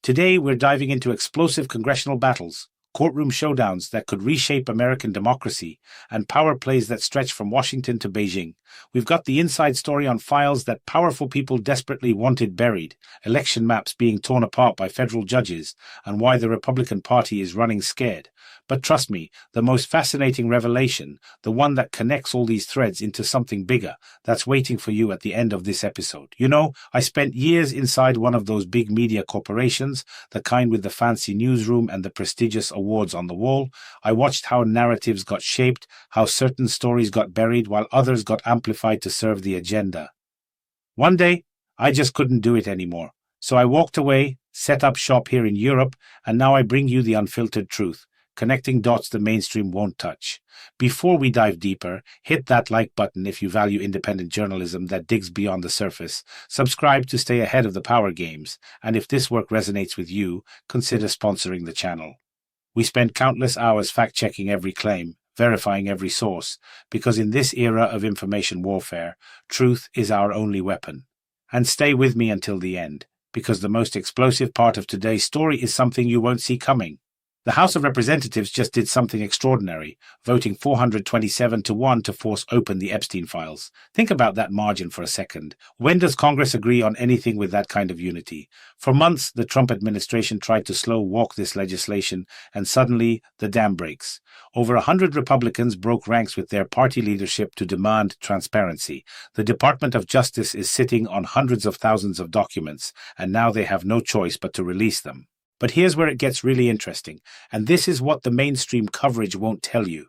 Today, we're diving into explosive congressional battles, courtroom showdowns that could reshape American democracy, and power plays that stretch from Washington to Beijing. We've got the inside story on files that powerful people desperately wanted buried, election maps being torn apart by federal judges, and why the Republican Party is running scared. But trust me, the most fascinating revelation, the one that connects all these threads into something bigger, that's waiting for you at the end of this episode. You know, I spent years inside one of those big media corporations, the kind with the fancy newsroom and the prestigious awards on the wall. I watched how narratives got shaped, how certain stories got buried while others got amplified to serve the agenda. One day, I just couldn't do it anymore. So I walked away, set up shop here in Europe, and now I bring you the unfiltered truth, connecting dots the mainstream won't touch. Before we dive deeper, hit that like button if you value independent journalism that digs beyond the surface. Subscribe to stay ahead of the power games. And if this work resonates with you, consider sponsoring the channel. We spend countless hours fact-checking every claim, verifying every source, because in this era of information warfare, truth is our only weapon. And stay with me until the end, because the most explosive part of today's story is something you won't see coming. The House of Representatives just did something extraordinary, voting 427-1 to force open the Epstein files. Think about that margin for a second. When does Congress agree on anything with that kind of unity? For months, the Trump administration tried to slow-walk this legislation, and suddenly, the dam breaks. Over 100 Republicans broke ranks with their party leadership to demand transparency. The Department of Justice is sitting on hundreds of thousands of documents, and now they have no choice but to release them. But here's where it gets really interesting, and this is what the mainstream coverage won't tell you.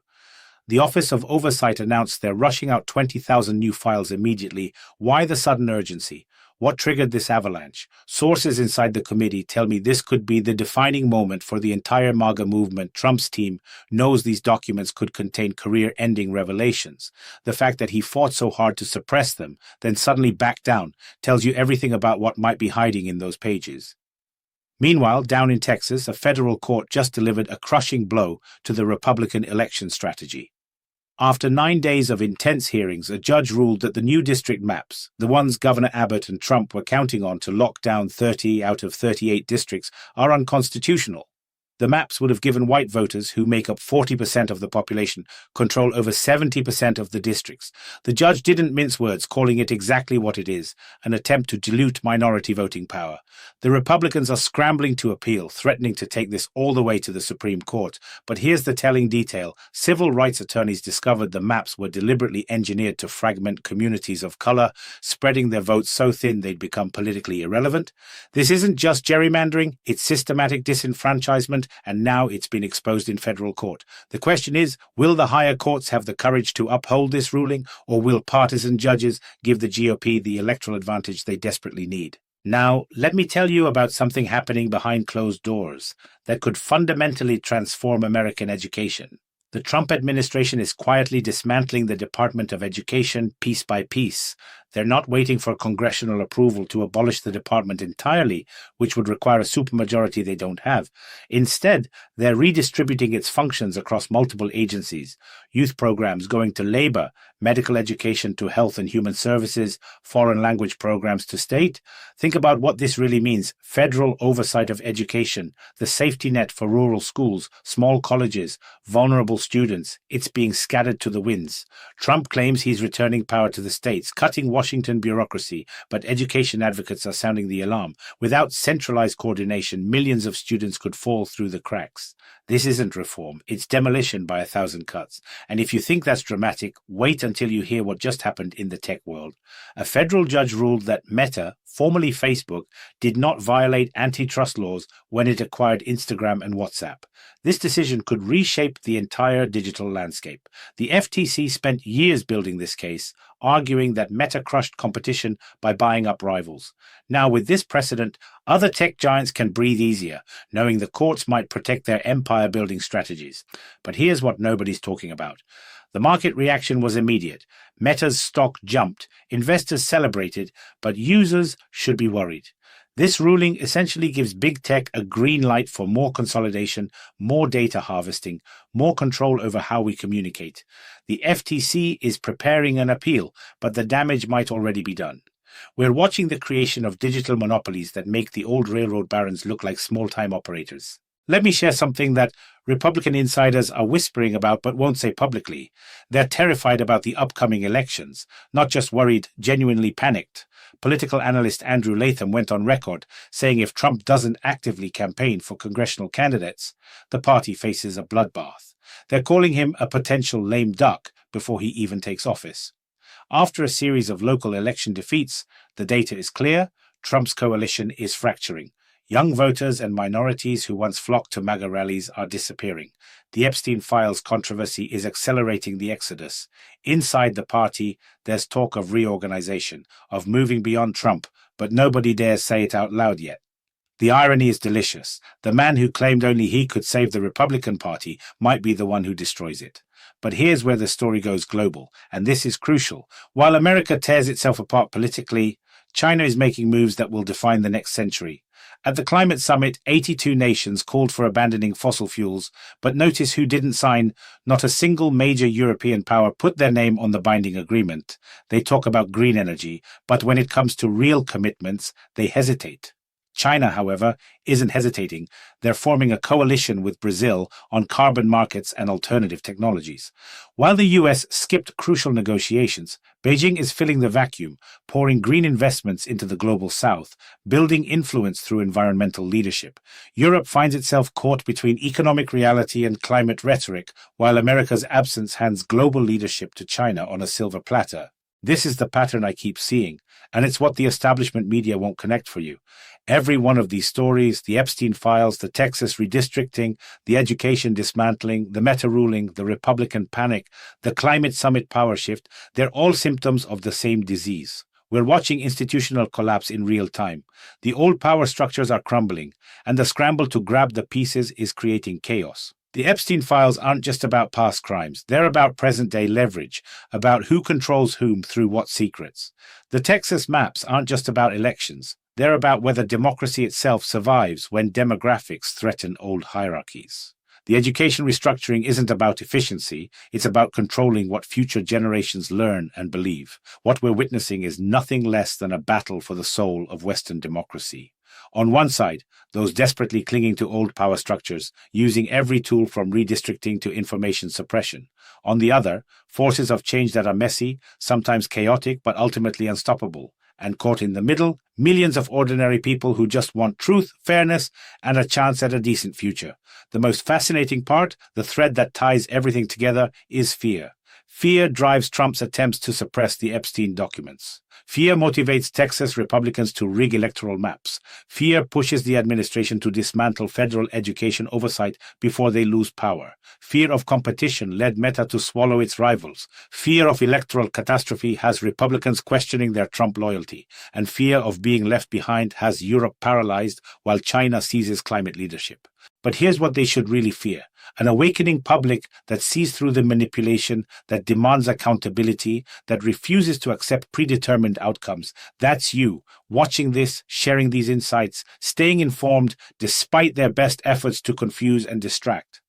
The Office of Oversight announced they're rushing out 20,000 new files immediately. Why the sudden urgency? What triggered this avalanche? Sources inside the committee tell me this could be the defining moment for the entire MAGA movement. Trump's team knows these documents could contain career-ending revelations. The fact that he fought so hard to suppress them, then suddenly backed down, tells you everything about what might be hiding in those pages. Meanwhile, down in Texas, a federal court just delivered a crushing blow to the Republican election strategy. After 9 days of intense hearings, a judge ruled that the new district maps, the ones Governor Abbott and Trump were counting on to lock down 30 out of 38 districts, are unconstitutional. The maps would have given white voters, who make up 40% of the population, control over 70% of the districts. The judge didn't mince words, calling it exactly what it is, an attempt to dilute minority voting power. The Republicans are scrambling to appeal, threatening to take this all the way to the Supreme Court. But here's the telling detail. Civil rights attorneys discovered the maps were deliberately engineered to fragment communities of color, spreading their votes so thin they'd become politically irrelevant. This isn't just gerrymandering, it's systematic disenfranchisement, and now it's been exposed in federal court. The question is, will the higher courts have the courage to uphold this ruling, or will partisan judges give the GOP the electoral advantage they desperately need? Now, let me tell you about something happening behind closed doors that could fundamentally transform American education. The Trump administration is quietly dismantling the Department of Education piece by piece. They're not waiting for congressional approval to abolish the department entirely, which would require a supermajority they don't have. Instead, they're redistributing its functions across multiple agencies. Youth programs going to labor, medical education to health and human services, foreign language programs to state. Think about what this really means. Federal oversight of education, the safety net for rural schools, small colleges, vulnerable students. It's being scattered to the winds. Trump claims he's returning power to the states, cutting Washington bureaucracy, but education advocates are sounding the alarm. Without centralized coordination, millions of students could fall through the cracks. This isn't reform, it's demolition by 1,000 cuts. And if you think that's dramatic, wait until you hear what just happened in the tech world. A federal judge ruled that Meta, formerly Facebook, did not violate antitrust laws when it acquired Instagram and WhatsApp. This decision could reshape the entire digital landscape. The FTC spent years building this case, arguing that Meta crushed competition by buying up rivals. Now, with this precedent, other tech giants can breathe easier, knowing the courts might protect their empire-building strategies. But here's what nobody's talking about. The market reaction was immediate. Meta's stock jumped, investors celebrated, but users should be worried. This ruling essentially gives big tech a green light for more consolidation, more data harvesting, more control over how we communicate. The FTC is preparing an appeal, but the damage might already be done. We're watching the creation of digital monopolies that make the old railroad barons look like small-time operators. Let me share something that Republican insiders are whispering about but won't say publicly. They're terrified about the upcoming elections, not just worried, genuinely panicked. Political analyst Andrew Latham went on record saying if Trump doesn't actively campaign for congressional candidates, the party faces a bloodbath. They're calling him a potential lame duck before he even takes office. After a series of local election defeats, the data is clear: Trump's coalition is fracturing. Young voters and minorities who once flocked to MAGA rallies are disappearing. The Epstein files controversy is accelerating the exodus. Inside the party, there's talk of reorganization, of moving beyond Trump, but nobody dares say it out loud yet. The irony is delicious. The man who claimed only he could save the Republican Party might be the one who destroys it. But here's where the story goes global, and this is crucial. While America tears itself apart politically, China is making moves that will define the next century. At the climate summit, 82 nations called for abandoning fossil fuels, but notice who didn't sign. Not a single major European power put their name on the binding agreement. They talk about green energy, but when it comes to real commitments, they hesitate. China, however, isn't hesitating. They're forming a coalition with Brazil on carbon markets and alternative technologies. While the US skipped crucial negotiations, Beijing is filling the vacuum, pouring green investments into the global south, building influence through environmental leadership. Europe finds itself caught between economic reality and climate rhetoric, while America's absence hands global leadership to China on a silver platter. This is the pattern I keep seeing, and it's what the establishment media won't connect for you. Every one of these stories, the Epstein files, the Texas redistricting, the education dismantling, the Meta ruling, the Republican panic, the climate summit power shift, they're all symptoms of the same disease. We're watching institutional collapse in real time. The old power structures are crumbling, and the scramble to grab the pieces is creating chaos. The Epstein files aren't just about past crimes. They're about present-day leverage, about who controls whom through what secrets. The Texas maps aren't just about elections. They're about whether democracy itself survives when demographics threaten old hierarchies. The education restructuring isn't about efficiency. It's about controlling what future generations learn and believe. What we're witnessing is nothing less than a battle for the soul of Western democracy. On one side, those desperately clinging to old power structures, using every tool from redistricting to information suppression. On the other, forces of change that are messy, sometimes chaotic, but ultimately unstoppable. And caught in the middle, millions of ordinary people who just want truth, fairness, and a chance at a decent future. The most fascinating part, the thread that ties everything together, is fear. Fear drives Trump's attempts to suppress the Epstein documents. Fear motivates Texas Republicans to rig electoral maps. Fear pushes the administration to dismantle federal education oversight before they lose power. Fear of competition led Meta to swallow its rivals. Fear of electoral catastrophe has Republicans questioning their Trump loyalty. And fear of being left behind has Europe paralyzed while China seizes climate leadership. But here's what they should really fear: an awakening public that sees through the manipulation, that demands accountability, that refuses to accept predetermined outcomes. That's you, watching this, sharing these insights, staying informed despite their best efforts to confuse and distract.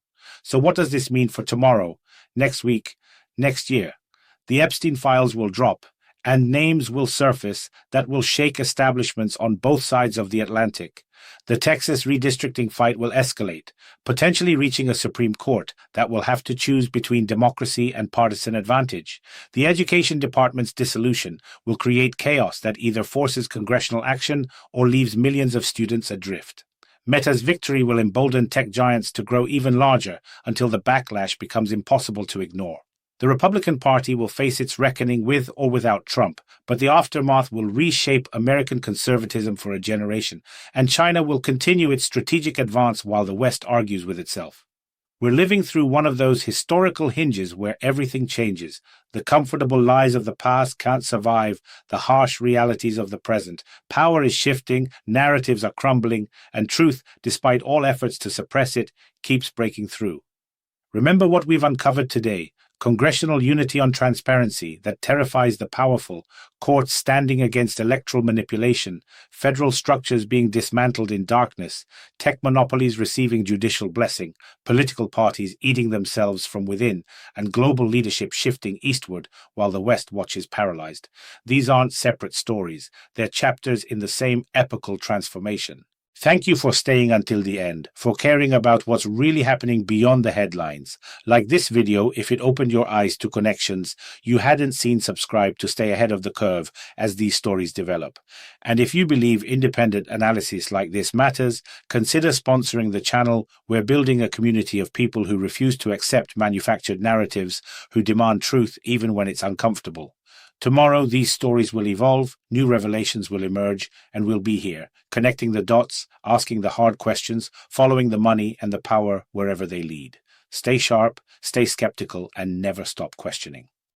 So what does this mean for tomorrow, next week, next year? The Epstein files will drop, and names will surface that will shake establishments on both sides of the Atlantic. The Texas redistricting fight will escalate, potentially reaching a Supreme Court that will have to choose between democracy and partisan advantage. The Education Department's dissolution will create chaos that either forces congressional action or leaves millions of students adrift. Meta's victory will embolden tech giants to grow even larger until the backlash becomes impossible to ignore. The Republican Party will face its reckoning with or without Trump, but the aftermath will reshape American conservatism for a generation, and China will continue its strategic advance while the West argues with itself. We're living through one of those historical hinges where everything changes. The comfortable lies of the past can't survive the harsh realities of the present. Power is shifting, narratives are crumbling, and truth, despite all efforts to suppress it, keeps breaking through. Remember what we've uncovered today. Congressional unity on transparency that terrifies the powerful, courts standing against electoral manipulation, federal structures being dismantled in darkness, tech monopolies receiving judicial blessing, political parties eating themselves from within, and global leadership shifting eastward while the West watches paralyzed. These aren't separate stories, they're chapters in the same epical transformation. Thank you for staying until the end, for caring about what's really happening beyond the headlines. Like this video if it opened your eyes to connections you hadn't seen. Subscribe to stay ahead of the curve as these stories develop. And if you believe independent analysis like this matters, consider sponsoring the channel. We're building a community of people who refuse to accept manufactured narratives, who demand truth even when it's uncomfortable. Tomorrow, these stories will evolve, new revelations will emerge, and we'll be here, connecting the dots, asking the hard questions, following the money and the power wherever they lead. Stay sharp, stay skeptical, and never stop questioning.